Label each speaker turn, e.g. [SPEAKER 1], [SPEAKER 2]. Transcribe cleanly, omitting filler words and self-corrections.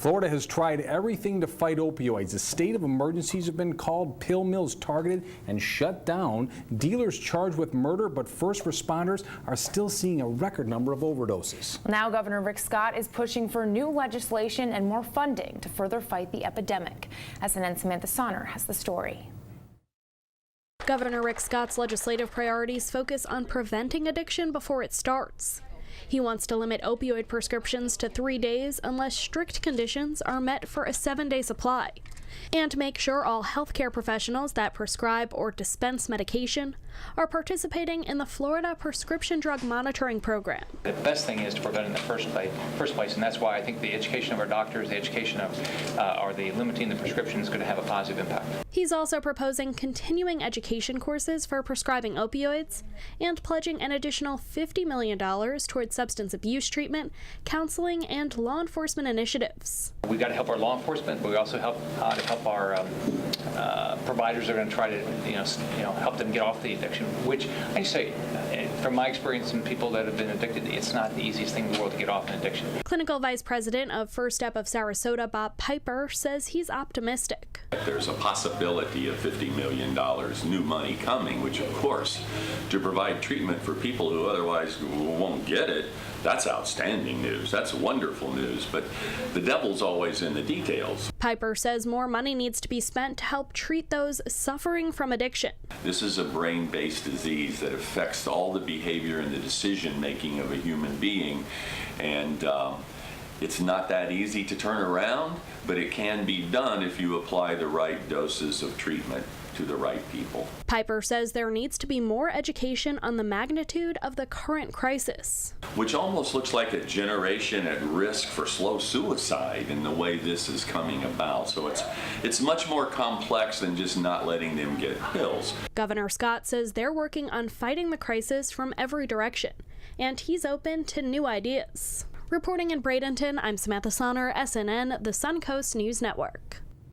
[SPEAKER 1] Florida has tried everything to fight opioids. A state of emergencies have been called, pill mills targeted and shut down, dealers charged with murder, but first responders are still seeing a record number of overdoses.
[SPEAKER 2] Now Governor Rick Scott is pushing for new legislation and more funding to further fight the epidemic. SNN's Samantha Sonner has the story.
[SPEAKER 3] Governor Rick Scott's legislative priorities focus on preventing addiction before it starts. He wants to limit opioid prescriptions to 3 days unless strict conditions are met for a 7-day supply, and make sure all healthcare professionals that prescribe or dispense medication are participating in the Florida Prescription Drug Monitoring Program.
[SPEAKER 4] The best thing is to prevent in the first place, and that's why I think the education of our doctors, the education of or the limiting the prescription is going to have a positive impact.
[SPEAKER 3] He's also proposing continuing education courses for prescribing opioids and pledging an additional $50 million towards substance abuse treatment, counseling, and law enforcement initiatives.
[SPEAKER 4] We've got to help our law enforcement, but we also help our providers that are going to try to help them get off the addiction, which I say, from my experience and people that have been addicted, it's not the easiest thing in the world to get off an addiction.
[SPEAKER 3] Clinical Vice President of First Step of Sarasota, Bob Piper, says he's optimistic.
[SPEAKER 5] There's a possibility of $50 million new money coming, which of course, to provide treatment for people who otherwise won't get it, that's outstanding news. That's wonderful news, but the devil's always in the details.
[SPEAKER 3] Piper says more money needs to be spent to help treat those suffering from addiction.
[SPEAKER 5] This is a brain-based disease that affects all the behavior and the decision-making of a human being, and it's not that easy to turn around, but it can be done if you apply the right doses of treatment to the right people.
[SPEAKER 3] Piper says there needs to be more education on the magnitude of the current crisis,
[SPEAKER 5] which almost looks like a generation at risk for slow suicide in the way this is coming about. So it's much more complex than just not letting them get pills.
[SPEAKER 3] Governor Scott says they're working on fighting the crisis from every direction, and he's open to new ideas. Reporting in Bradenton, I'm Samantha Sonner, SNN, the Suncoast News Network.